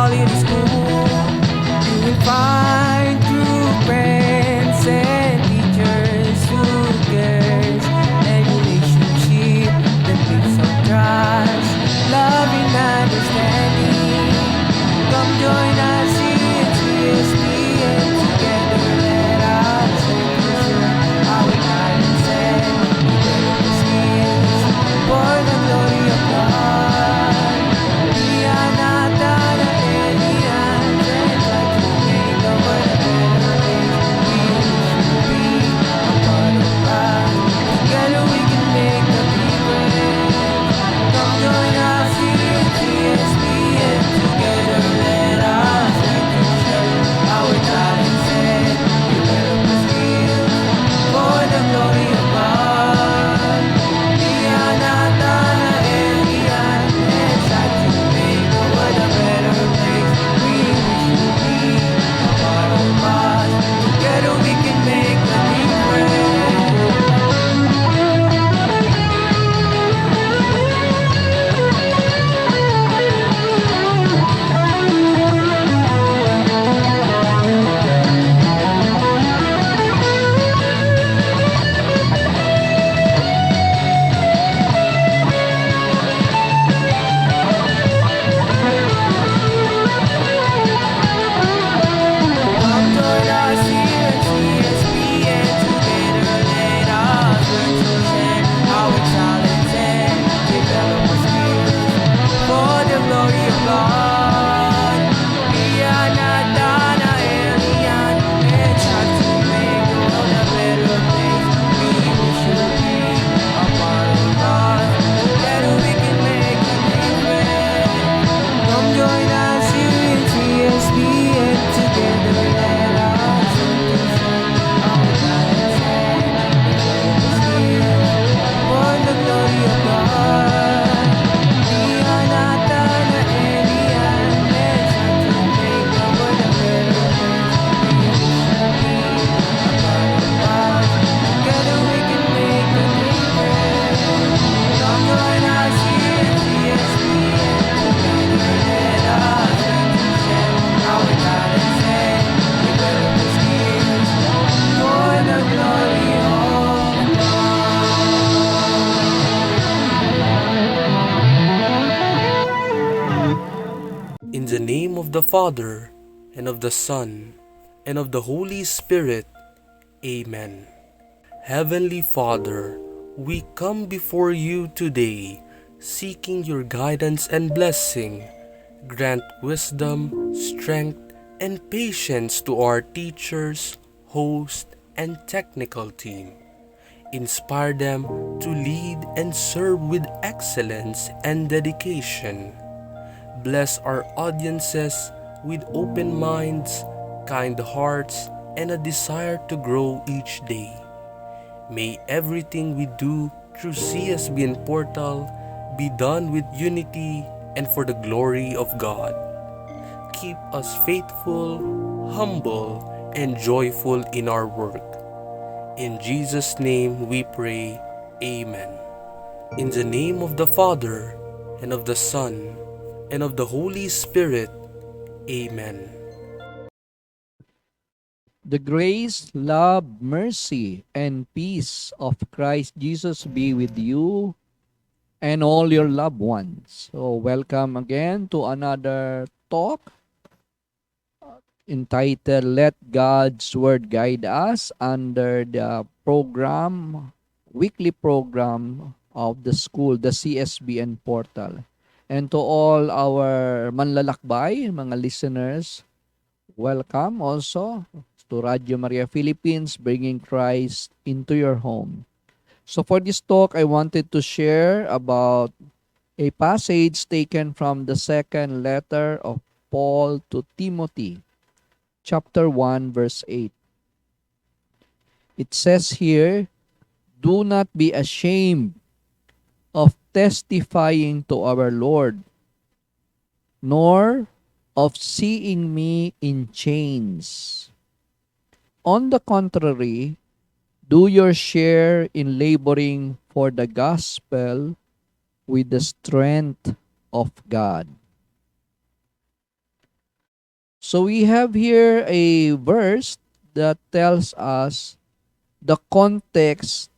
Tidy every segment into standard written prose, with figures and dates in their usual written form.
quality school. You will find true friends and teachers who cares, and relationship that builds on trust, love and understanding. Come join us in CSP, and together let us share our talents and develop the skills for the glory of God. We are not an aliens, and try to make the world a better place. We should be a part of us. Together we can make the difference. Come join us here at CSP, and together let us share our talents and develop the skills for the glory of God. We are not an alien, and try to make the world a better place. We wish you be a part of us. Together we can make the difference. Come join us here at CSP, and together let us learn to share our talents and develop our skills for the glory of God. We are not an alien, and try to make the world a better place. We wish you be a part of us. Together we can make a difference. Come join us here in CSP, and together let us share our talents and develop the skills for the glory of God. We are not an alien, and try to make the world a better place. We wish you be a part of us. Together we can make a difference. Come join us here at CSP, and together let us share our talents and develop the skills for the glory of In the name of the Father, and of the Son, and of the Holy Spirit. Amen. Heavenly Father, we come before you today, seeking your guidance and blessing. Grant wisdom, strength, and patience to our teachers, host, and technical team. Inspire them to lead and serve with excellence and dedication. Bless our audiences with open minds, kind hearts, and a desire to grow each day. May everything we do through CSBN Portal be done with unity and for the glory of God. Keep us faithful, humble, and joyful in our work. In Jesus' name we pray. Amen. In the name of the Father, and of the Son, and of the Holy Spirit. Amen. The grace, love, mercy, and peace of Christ Jesus be with you and all your loved ones. So, welcome again to another talk entitled Let God's Word Guide Us under the program, weekly program of the school, the CSBN portal. And to all our manlalakbay, mga listeners, welcome also to Radio Maria Philippines, bringing Christ into your home. So for this talk, I wanted to share about a passage taken from the second letter of Paul to Timothy, chapter 1, verse 8. It says here, "Do not be ashamed of testifying to our Lord, nor of seeing me in chains. On the contrary, do your share in laboring for the gospel with the strength of God." So we have here a verse that tells us the context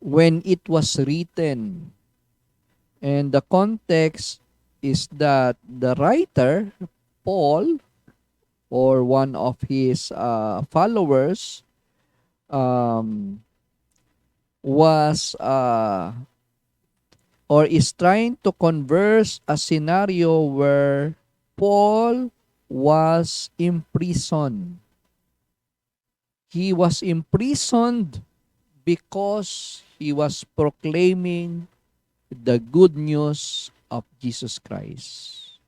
when it was written. And the context is that the writer, Paul, or one of his followers, um, was or is trying to converse a scenario where Paul was imprisoned. He was imprisoned because he was proclaiming the good news of Jesus Christ.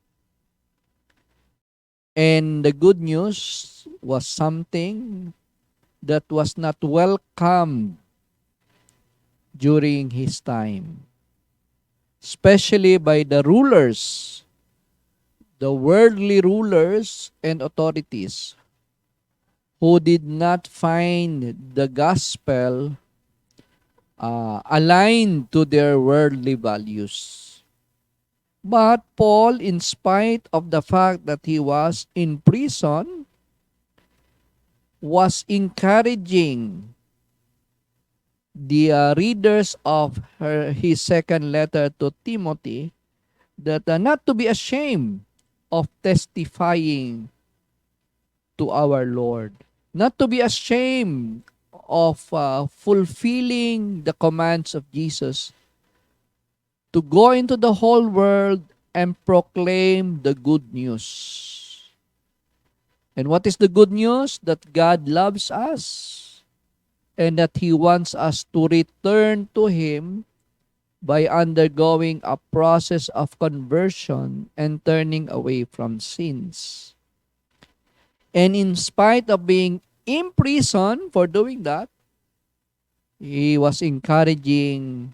And the good news was something that was not welcomed during his time, especially by the rulers, the worldly rulers and authorities who did not find the gospel aligned to their worldly values. But Paul, in spite of the fact that he was in prison, was encouraging the readers of his second letter to Timothy that not to be ashamed of testifying to our Lord, not to be ashamed of fulfilling the commands of Jesus, to go into the whole world and proclaim the good news. And what is the good news? That God loves us and that He wants us to return to Him by undergoing a process of conversion and turning away from sins. And in spite of being in prison for doing that, he was encouraging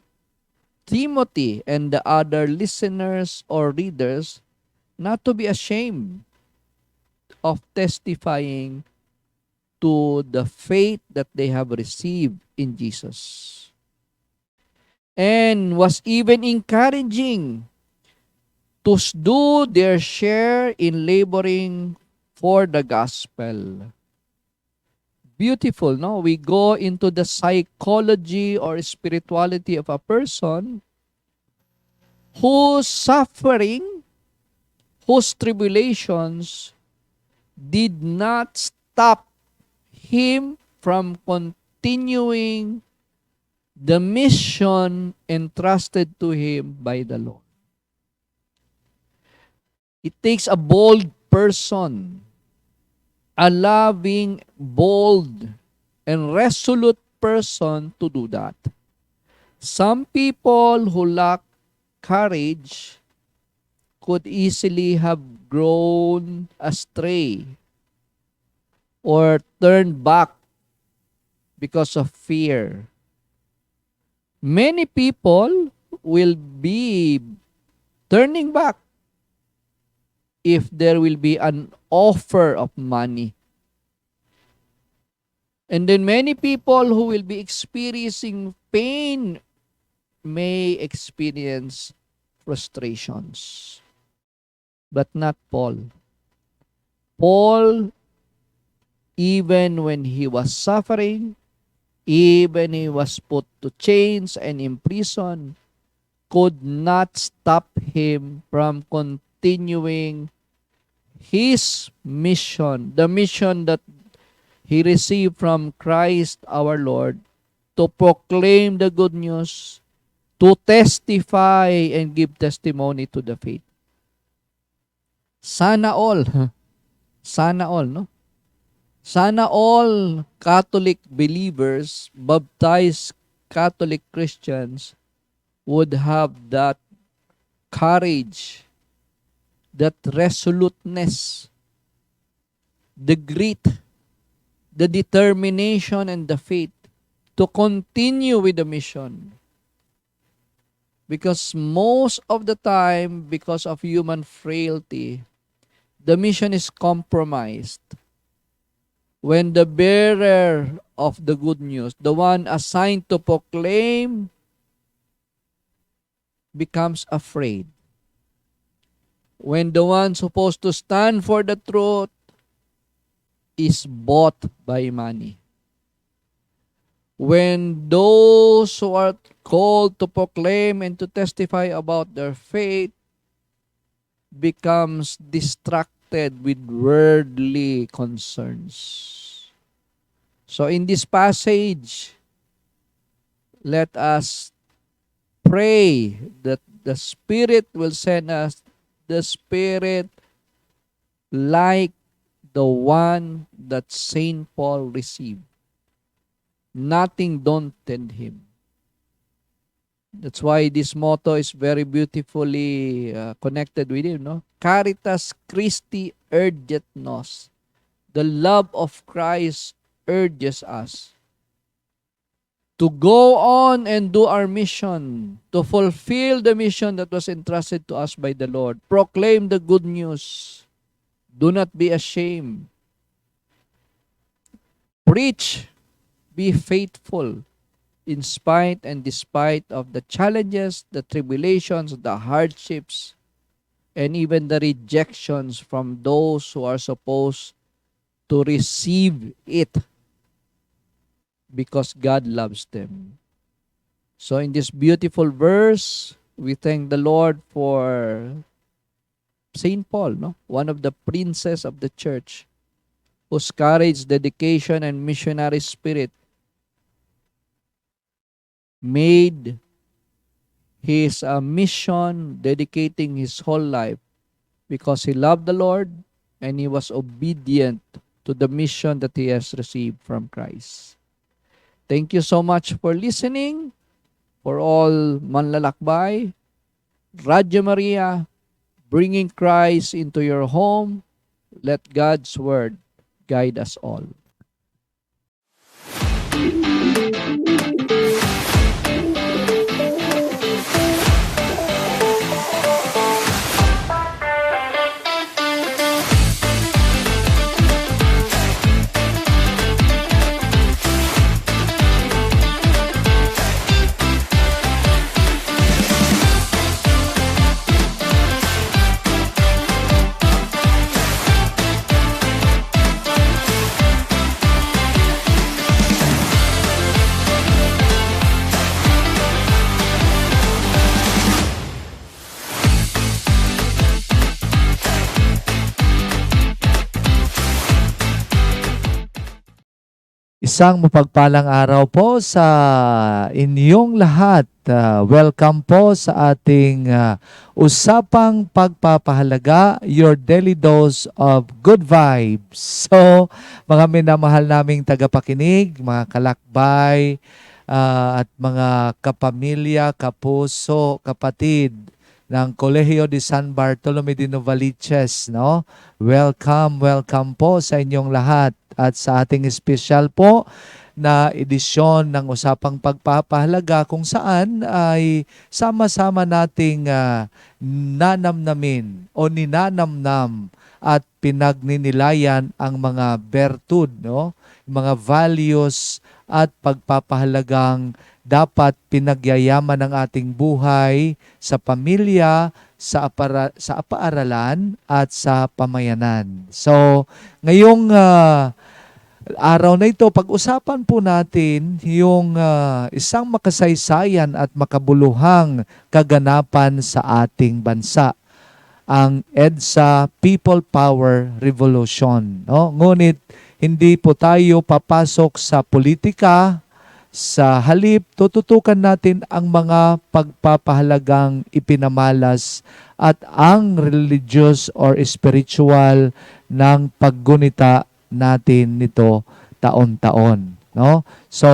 Timothy and the other listeners or readers not to be ashamed of testifying to the faith that they have received in Jesus. And was even encouraging to do their share in laboring for the gospel. Beautiful, no? We go into the psychology or spirituality of a person whose suffering, whose tribulations did not stop him from continuing the mission entrusted to him by the Lord. It takes a bold person, a loving, bold, and resolute person to do that. Some people who lack courage could easily have grown astray or turned back because of fear. Many people will be turning back if there will be an offer of money. And then many people who will be experiencing pain may experience frustrations. But not Paul. Paul, even when he was suffering, even he was put to chains and imprisoned, could not stop him from continuing his mission, the mission that he received from Christ our Lord, to proclaim the good news, to testify and give testimony to the faith. Sana all, no? Sana all Catholic believers, baptized Catholic Christians would have that courage, that resoluteness, the grit, the determination, and the faith to continue with the mission. Because most of the time, because of human frailty, the mission is compromised. When the bearer of the good news, the one assigned to proclaim, becomes afraid. when the one supposed to stand for the truth is bought by money. When those who are called to proclaim and to testify about their faith becomes distracted with worldly concerns. So in this passage, let us pray that the Spirit will send us the Spirit like the one that Saint Paul received. Nothing daunted him. That's why this motto is very beautifully connected with him, no? Caritas Christi urget nos. The love of Christ urges us to go on and do our mission, to fulfill the mission that was entrusted to us by the Lord. Proclaim the good news. Do not be ashamed. Preach. Be faithful in spite and despite of the challenges, the tribulations, the hardships, and even the rejections from those who are supposed to receive it because God loves them. So in this beautiful verse, we thank the Lord for Saint Paul, no? One of the princes of the church, whose courage, dedication, and missionary spirit made his mission, dedicating his whole life because he loved the Lord and he was obedient to the mission that he has received from Christ. Thank you so much for listening. For all manlalakbay, Radyo Maria, bringing Christ into your home. Let God's word guide us all. Isang mapagpalang araw po sa inyong lahat. Welcome po sa ating usapang pagpapahalaga, your daily dose of good vibes. So, mga minamahal naming tagapakinig, mga kalakbay, at mga kapamilya, kapuso, kapatid ng Kolehiyo de San Bartolome de Novaliches, no? Welcome po sa inyong lahat at sa ating espesyal po na edisyon ng Usapang Pagpapahalaga kung saan ay sama-sama nating nanamnamin o ninanamnam at pinagninilayan ang mga bertud, no? Mga values at pagpapahalagang dapat pinagyayaman ng ating buhay sa pamilya, sa paaralan at sa pamayanan. So, ngayong araw na ito, pag-usapan po natin yung isang makasaysayan at makabuluhang kaganapan sa ating bansa, ang EDSA People Power Revolution. No? Ngunit hindi po tayo papasok sa politika. Sa halip, tututukan natin ang mga pagpapahalagang ipinamalas at ang religious or spiritual ng paggunita natin nito taon-taon. No? So,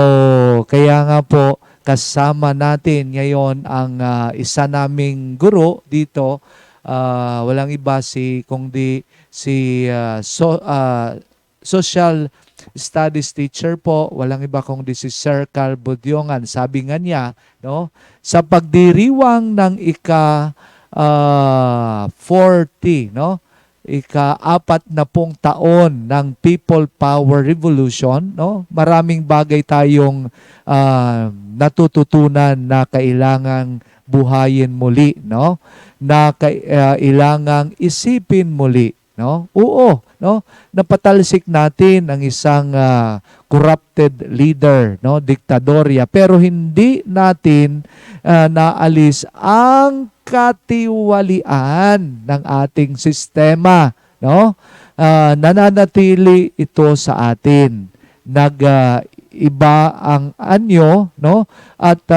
kaya nga po, kasama natin ngayon ang isa naming guro dito, walang iba kundi si social studies teacher po, walang iba kundi si Sir Carl Budyongan. Sabi nga niya, no, sa pagdiriwang ng 40, no, ika-4 na pong taon ng People Power Revolution, no? Maraming bagay tayong natututunan na kailangang buhayin muli, no? Na kailangang isipin muli, no? Oo, no? Napatalsik natin ang isang corrupted leader, no? Diktadorya, pero hindi natin naalis ang katiwalian ng ating sistema, no? Nananatili ito sa atin. Iba ang anyo, no? At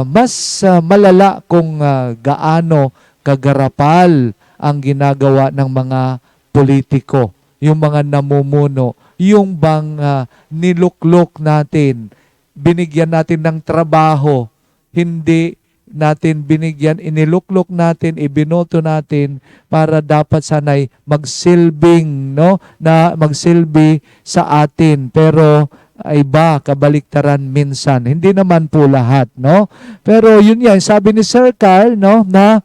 mas malala kung gaano kagarapal ang ginagawa ng mga politiko, yung mga namumuno, yung bang niluklok natin, binigyan natin ng trabaho, hindi natin binigyan, iniluklok natin, ibinoto natin para dapat sanay magsilbing, no? Na magsilbi sa atin. Pero iba, kabaliktaran minsan. Hindi naman po lahat, no? Pero yun yan, sabi ni Sir Carl, no, na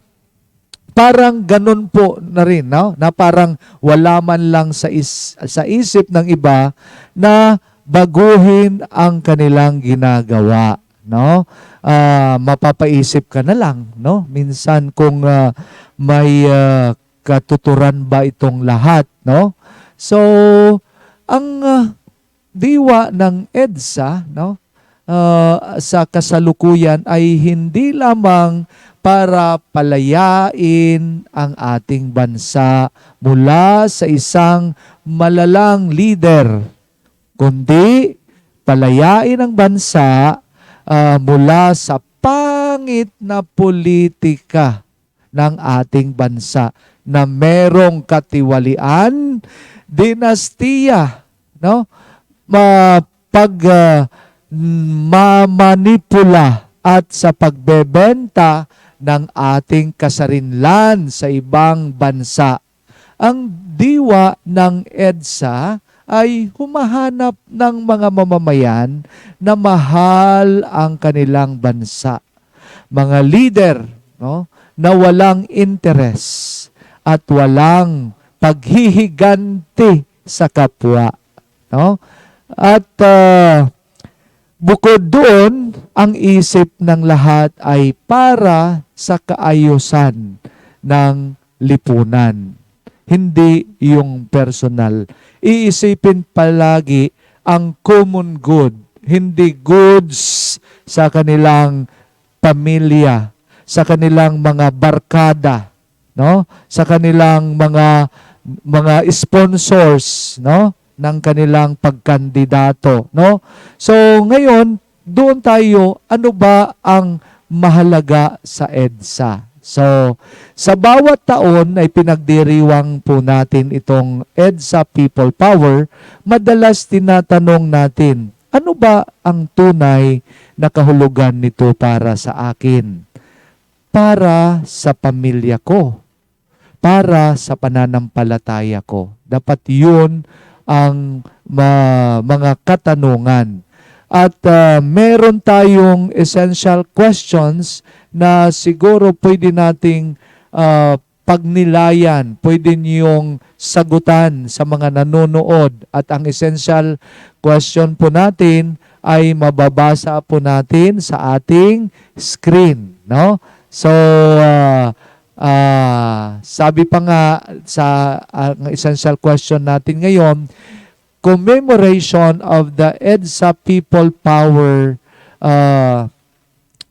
parang ganun po na rin, no? Na parang wala man lang sa isip ng iba na baguhin ang kanilang ginagawa, no? Mapapaisip ka na lang, no? Minsan kung may katuturan ba itong lahat, no? So, ang diwa ng EDSA, no? Sa kasalukuyan ay hindi lamang para palayain ang ating bansa mula sa isang malalang leader, kundi palayain ang bansa mula sa pangit na politika ng ating bansa na merong katiwalian, dinastiya, no? Mamanipula at sa pagbebenta ng ating kasarinlan sa ibang bansa. Ang diwa ng EDSA ay humahanap ng mga mamamayan na mahal ang kanilang bansa. Mga leader, no, na walang interes at walang paghihiganti sa kapwa, no? At bukod doon, ang isip ng lahat ay para sa kaayusan ng lipunan. Hindi yung personal. Iisipin palagi ang common good, hindi goods sa kanilang pamilya, sa kanilang mga barkada, no? Sa kanilang mga sponsors, no? Ng kanilang pagkandidato, no? So ngayon, doon tayo, ano ba ang mahalaga sa EDSA? So, sa bawat taon ay pinagdiriwang po natin itong EDSA People Power, madalas tinatanong natin, ano ba ang tunay na kahulugan nito para sa akin? Para sa pamilya ko, para sa pananampalataya ko. Dapat yun ang mga katanungan. At meron tayong essential questions na siguro pwede nating pagnilayan, pwede niyong sagutan sa mga nanonood. At ang essential question po natin ay mababasa po natin sa ating screen, no? So, sabi pa nga sa essential question natin ngayon, commemoration of the EDSA People Power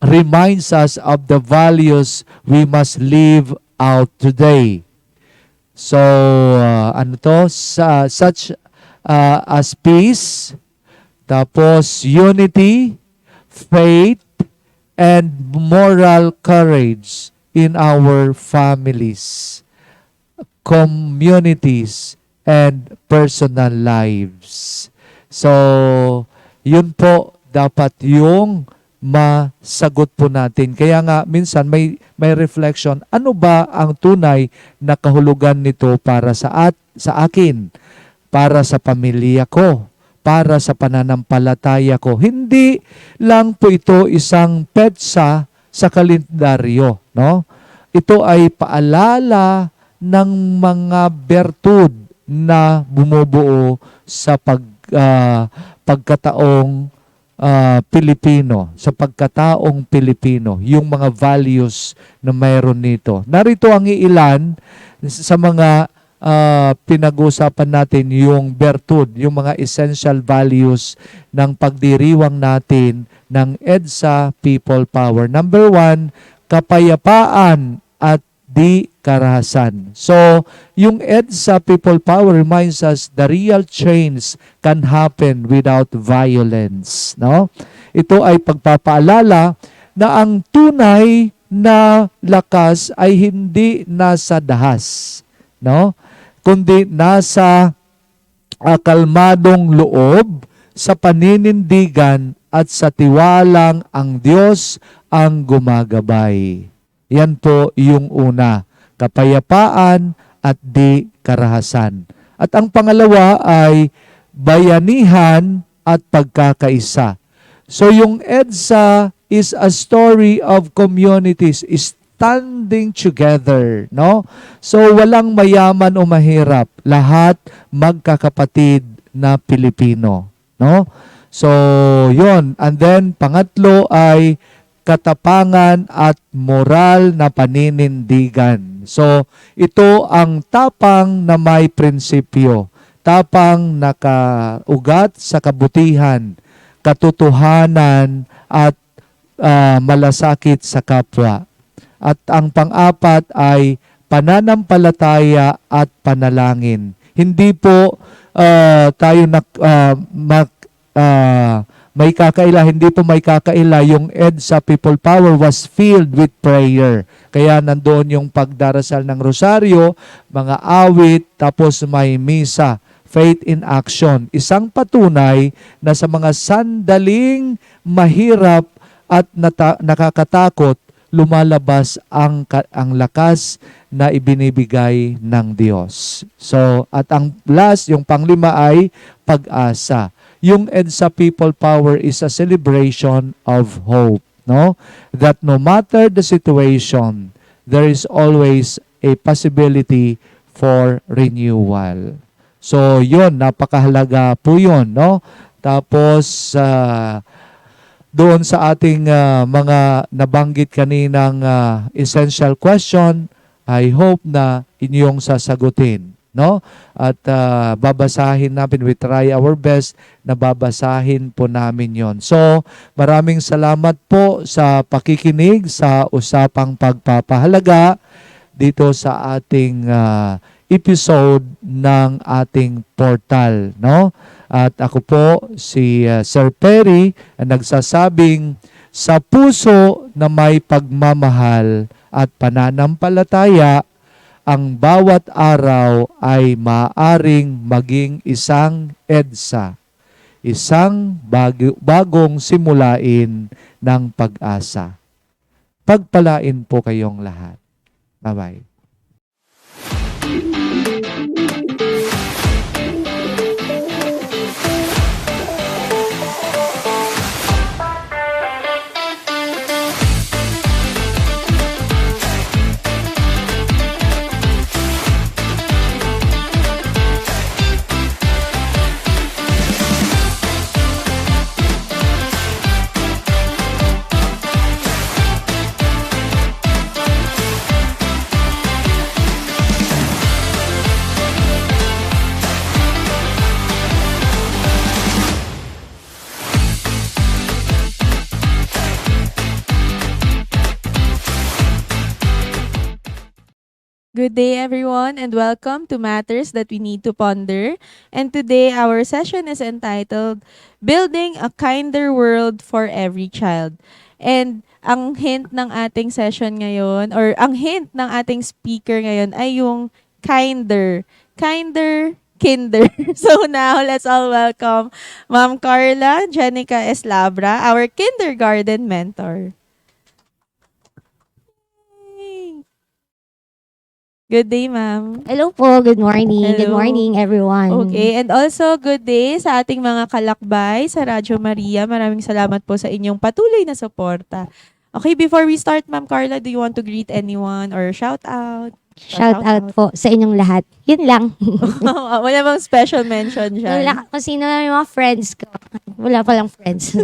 reminds us of the values we must live out today. So, such as peace, tapos unity, faith, and moral courage in our families, communities, and personal lives. So, yun po dapat yung masagot po natin. Kaya nga minsan may reflection, ano ba ang tunay na kahulugan nito para sa akin, para sa pamilya ko, para sa pananampalataya ko. Hindi lang po ito isang petsa sa kalendaryo, no? Ito ay paalala ng mga bertud na bumubuo sa pagkataong Pilipino, sa pagkataong Pilipino, yung mga values na mayroon nito. Narito ang iilan sa mga pinag-uusapan natin, yung bertud, yung mga essential values ng pagdiriwang natin ng EDSA People Power. Number 1, kapayapaan at di karahasan. So, yung EDSA People Power reminds us the real change can happen without violence. No? Ito ay pagpapaalala na ang tunay na lakas ay hindi nasa dahas, no? Kundi nasa kalmadong loob, sa paninindigan at sa tiwalang ang Diyos ang gumagabay. Yan po yung una, kapayapaan at di karahasan. At ang pangalawa ay bayanihan at pagkakaisa. So yung EDSA is a story of communities standing together, no? So walang mayaman o mahirap, lahat magkakapatid na Pilipino, no? So yon. And then pangatlo ay katapangan at moral na paninindigan. So ito ang tapang na may prinsipyo, tapang nakaugat sa kabutihan, katotohanan at malasakit sa kapwa. At ang pang-apat ay pananampalataya at panalangin. Hindi po tayo may kakaila, hindi po may kakaila. Yung EDSA People Power was filled with prayer. Kaya nandoon yung pagdarasal ng rosaryo, mga awit, tapos may misa. Faith in action. Isang patunay na sa mga sandaling mahirap at nakakatakot, lumalabas ang lakas na ibinibigay ng Diyos. So, at ang last, yung panglima ay pag-asa. Yung EDSA People Power is a celebration of hope, no? That no matter the situation, there is always a possibility for renewal. So, yun, napakahalaga po yun, no? Tapos, doon sa ating mga nabanggit kaninang essential question, I hope na inyong sasagutin, no? At babasahin namin, we try our best na babasahin po namin yon. So, maraming salamat po sa pakikinig sa Usapang Pagpapahalaga dito sa ating episode ng ating portal, no? At ako po si Sir Perry, nagsasabing sa puso na may pagmamahal at pananampalataya, ang bawat araw ay maaring maging isang EDSA, isang bagong simulain ng pag-asa. Pagpalain po kayong lahat. Bye-bye. Good day, everyone, and welcome to Matters That We Need to Ponder. And today, our session is entitled, Building a Kinder World for Every Child. And ang hint ng ating session ngayon, or ang hint ng ating speaker ngayon ay yung kinder. Kinder, kinder. So now, let's all welcome Ma'am Carla Jenica Eslabra, our kindergarten mentor. Good day, ma'am. Hello po, good morning. Hello. Good morning, everyone. Okay, and also good day sa ating mga kalakbay sa Radyo Maria. Maraming salamat po sa inyong patuloy na suporta. Okay, before we start, Ma'am Carla, do you want to greet anyone or shout out? Shout out po sa inyong lahat. Yun lang. Wala bang special mention dyan? Wala kung sino yung mga friends ko. Wala palang friends.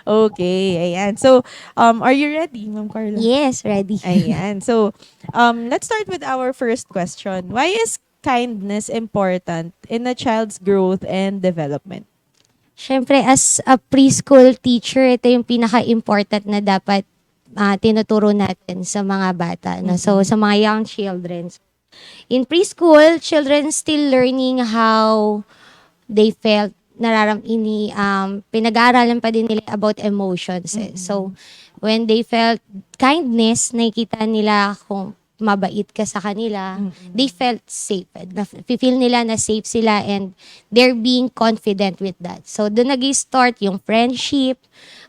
Okay, ayan. So, are you ready, Ma'am Carla? Yes, ready. Ayan. So, let's start with our first question. Why is kindness important in a child's growth and development? Siyempre, as a preschool teacher, ito yung pinaka-important na dapat tinuturo natin sa mga bata. No? So, sa mga young children. In preschool, children still learning how they felt, pinag-aaralan pa din nila about emotions. So, when they felt kindness, nakikita nila kung mabait ka sa kanila, they felt safe. Feel nila na safe sila and they're being confident with that. So, doon nag-start yung friendship,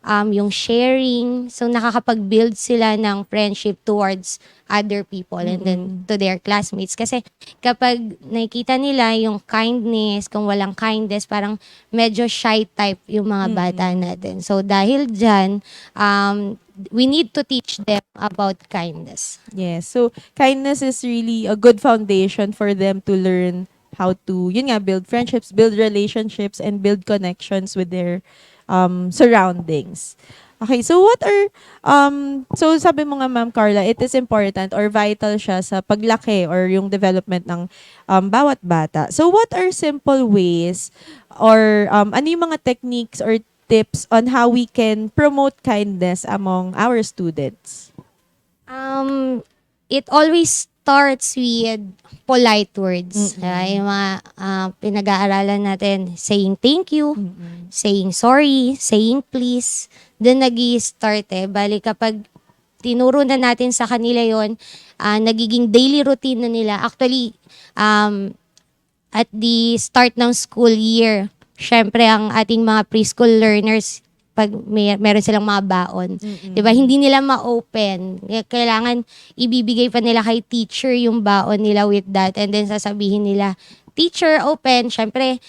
yung sharing. So, nakakapag-build sila ng friendship towards other people and then to their classmates. Kasi kapag nakikita nila yung kindness, kung walang kindness, parang medyo shy type yung mga bata natin. So, dahil dyan, we need to teach them about kindness. Yes. So, kindness is really a good foundation for them to learn how to, yun nga, build friendships, build relationships, and build connections with their surroundings. Okay, so what are, so sabi mo nga, Ma'am Carla, it is important or vital siya sa paglaki or yung development ng bawat bata. So what are simple ways or ano yung mga techniques or tips on how we can promote kindness among our students? It always starts with polite words. Yung mga pinag-aaralan natin, saying thank you, saying sorry, saying please. Doon nag-i-start Bali kapag tinuro na natin sa kanila yon, nagiging daily routine na nila. Actually, at the start ng school year, syempre ang ating mga preschool learners, pag meron silang mga baon, 'di ba? Hindi nila ma-open. Kailangan ibibigay pa nila kay teacher yung baon nila with that and then sasabihin nila, "Teacher, open." Syempre,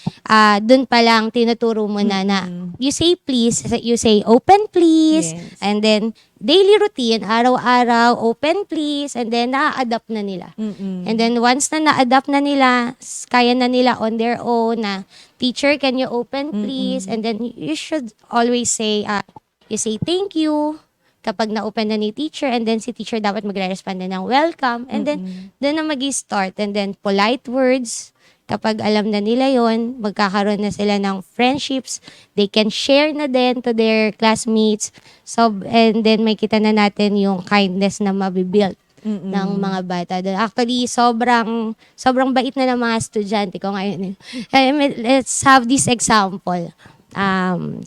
doon pa lang tinuturo mo na you say please, you say open please, Yes. and then daily routine, araw-araw, open please, and then na-adapt na nila. And then once na na-adapt na nila, kaya na nila on their own na, "Teacher, can you open please?" And then you should always say, you say thank you kapag na-open na ni teacher, and then si teacher dapat magre-respond na ng welcome, and then doon na mag-start, and then polite words. Kapag alam na nila yon, magkakaroon na sila ng friendships. They can share na din to their classmates. So, and then may kita na natin yung kindness na mabibuild ng mga bata. Actually, sobrang bait na ng mga estudyante ko ngayon. Let's have this example. About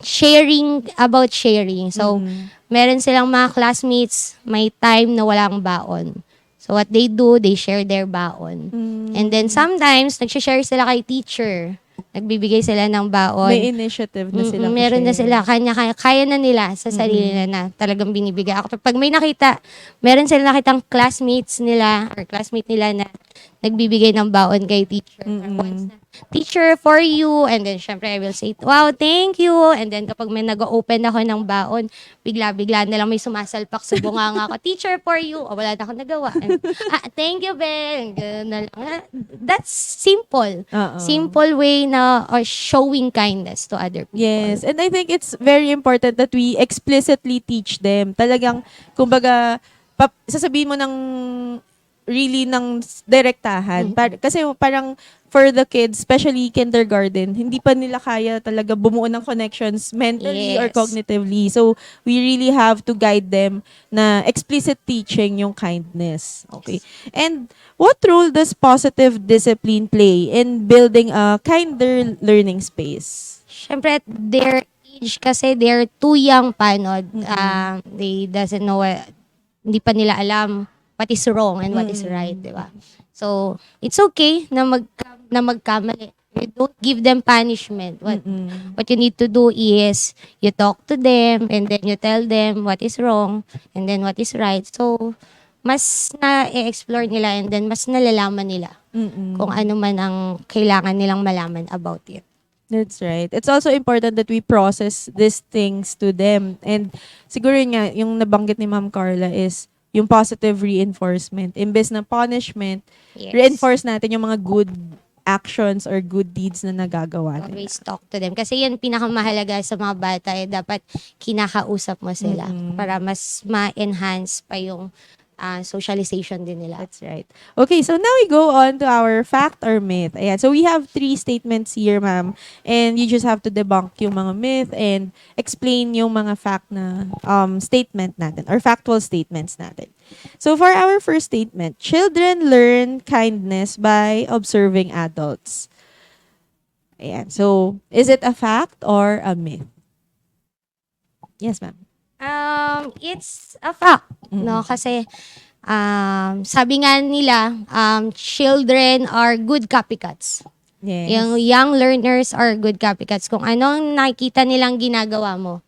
sharing. So, meron silang mga classmates, may time na walang baon. So what they do, they share their baon. And then sometimes, nagsishare sila kay teacher. Nagbibigay sila ng baon. May initiative na sila. Meron na sila, kaya na nila sa sarili nila na talagang binibigay. Ako, pag may meron sila nakitang classmates nila or classmate nila na nagbibigay ng baon kay teacher. Once na, "Teacher, for you." And then, syempre, I will say, "Wow, thank you." And then, kapag may nag-open ako ng baon, bigla-bigla na lang may sumasalpak sa bunganga ko, "Teacher, for you." O, wala na akong nagawa. And, "Thank you, Ben." Ganun na lang. That's simple. Simple way na showing kindness to other people. Yes, and I think it's very important that we explicitly teach them. Talagang, kumbaga, sasabihin mo ng really ng direktahan. Kasi parang for the kids, especially kindergarten, hindi pa nila kaya talaga bumuo ng connections mentally or Yes. cognitively. So, we really have to guide them na explicit teaching yung kindness. Okay. And what role does positive discipline play in building a kinder learning space? Syempre, at their age kasi they're too young pa, no? They doesn't know hindi pa nila alam what is wrong and what is right, di ba? So, it's okay na magkamali. You don't give them punishment. What you need to do is you talk to them and then you tell them what is wrong and then what is right. So, mas na-explore nila and then mas nalalaman nila kung ano man ang kailangan nilang malaman about it. That's right. It's also important that we process these things to them. And siguro yun nga, yung nabanggit ni Ma'am Carla is yung positive reinforcement. Imbes na punishment, Yes. reinforce natin yung mga good actions or good deeds na nagagawa nila. Always talk to them. Kasi yan pinakamahalaga sa mga bata, dapat kinakausap mo sila para mas ma-enhance pa yung socialization din nila. That's right. Okay, so now we go on to our fact or myth. Ayan. So we have 3 statements here, ma'am. And you just have to debunk yung mga myth and explain yung mga fact na statement natin or factual statements natin. So for our first statement, children learn kindness by observing adults. Ayan. So is it a fact or a myth? Yes, ma'am. It's a fact, no? Kasi sabi nga nila, children are good copycats. Yes. Yung young learners are good copycats. Kung anong nakikita nilang ginagawa mo,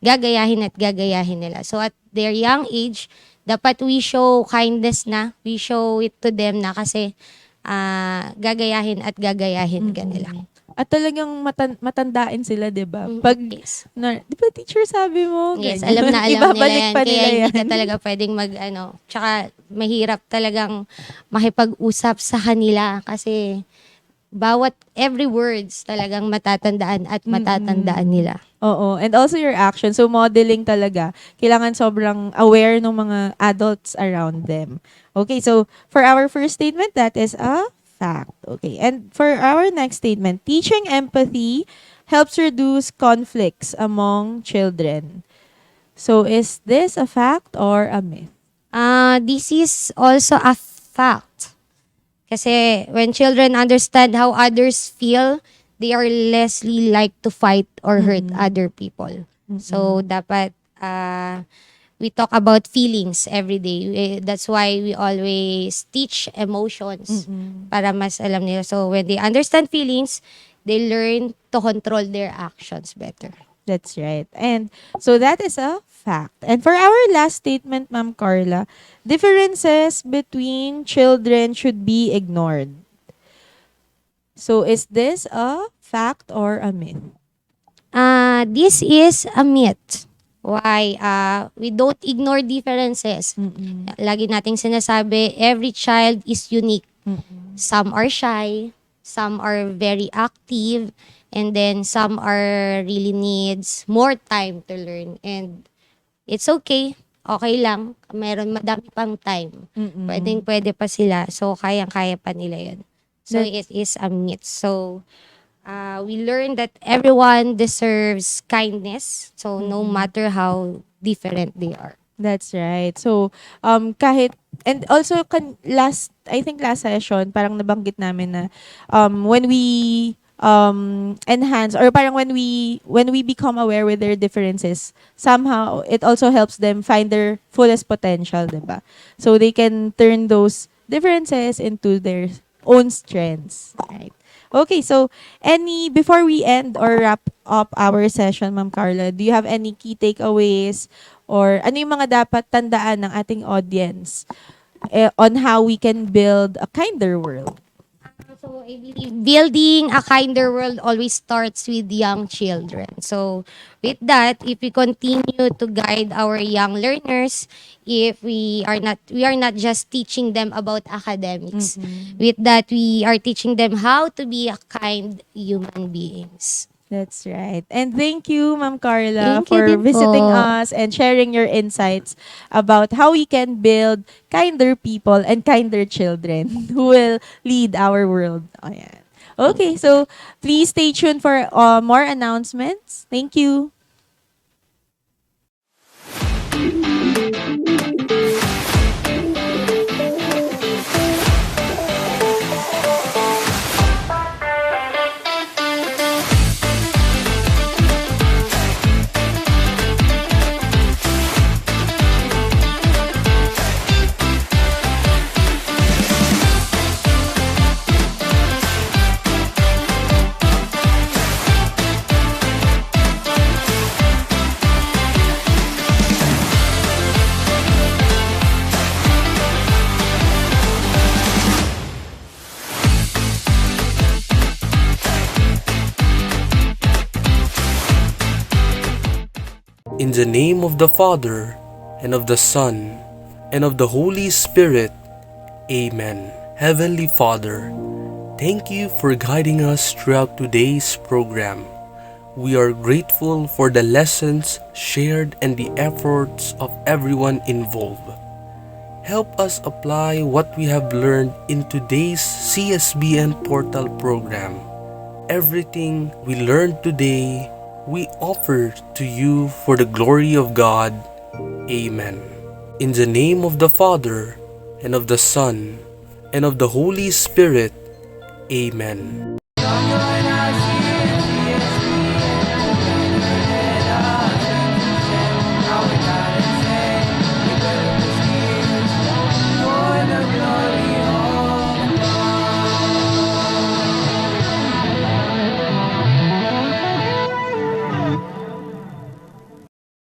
gagayahin at gagayahin nila. So at their young age, dapat we show kindness na, we show it to them na kasi gagayahin at gagayahin ka nila. At talagang matandain sila, 'di ba? Pag Yes. di ba teacher sabi mo? Yes, ganyan. alam na alam nila Ibabalik yan. pa Kaya nila hindi yan. ka talaga pwedeng tsaka mahirap talagang makipag-usap sa kanila kasi every words talagang matatandaan at matatandaan nila. Oo. And also your action. So modeling talaga. Kailangan sobrang aware ng mga adults around them. Okay, so for our first statement, that is a fact. Okay. And for our next statement, teaching empathy helps reduce conflicts among children. So is this a fact or a myth? This is also a fact. Kasi when children understand how others feel, they are less like to fight or hurt other people. So dapat we talk about feelings every day. That's why we always teach emotions para mas alam nila. So when they understand feelings, they learn to control their actions better. That's right. And so that is a fact. And for our last statement, Ma'am Carla, differences between children should be ignored. So is this a fact or a myth? This is a myth. Why? We don't ignore differences. Lagi nating sinasabi, every child is unique. Some are shy, some are very active, and then some are really needs more time to learn. And it's okay. Okay lang. Meron madami pang time. Pwede pa sila. So, kayang-kaya pa nila yun. So, it is a myth. So, we learn that everyone deserves kindness. So, no matter how different they are. That's right. So, and also I think last session, parang nabanggit namin na, when we, enhance, or parang when we become aware with their differences, somehow, it also helps them find their fullest potential, diba? So, they can turn those differences into their own strengths, right? Okay, so before we end or wrap up our session, Ma'am Carla, do you have any key takeaways or ano yung mga dapat tandaan ng ating audience on how we can build a kinder world? So, I believe building a kinder world always starts with young children. So, with that, if we continue to guide our young learners, if we are not just teaching them about academics. With that, we are teaching them how to be a kind human beings. That's right. And thank you, Ma'am Carla, Thank you for din visiting po. us and sharing your insights about how we can build kinder people and kinder children who will lead our world. Ayan. Okay, so please stay tuned for more announcements. Thank you. In the name of the Father, and of the Son, and of the Holy Spirit. Amen. Heavenly Father, thank you for guiding us throughout today's program. We are grateful for the lessons shared and the efforts of everyone involved. Help us apply what we have learned in today's CSBN Portal program. Everything we learned today, we offer to you for the glory of God. Amen. In the name of the Father, and of the Son, and of the Holy Spirit. Amen. Your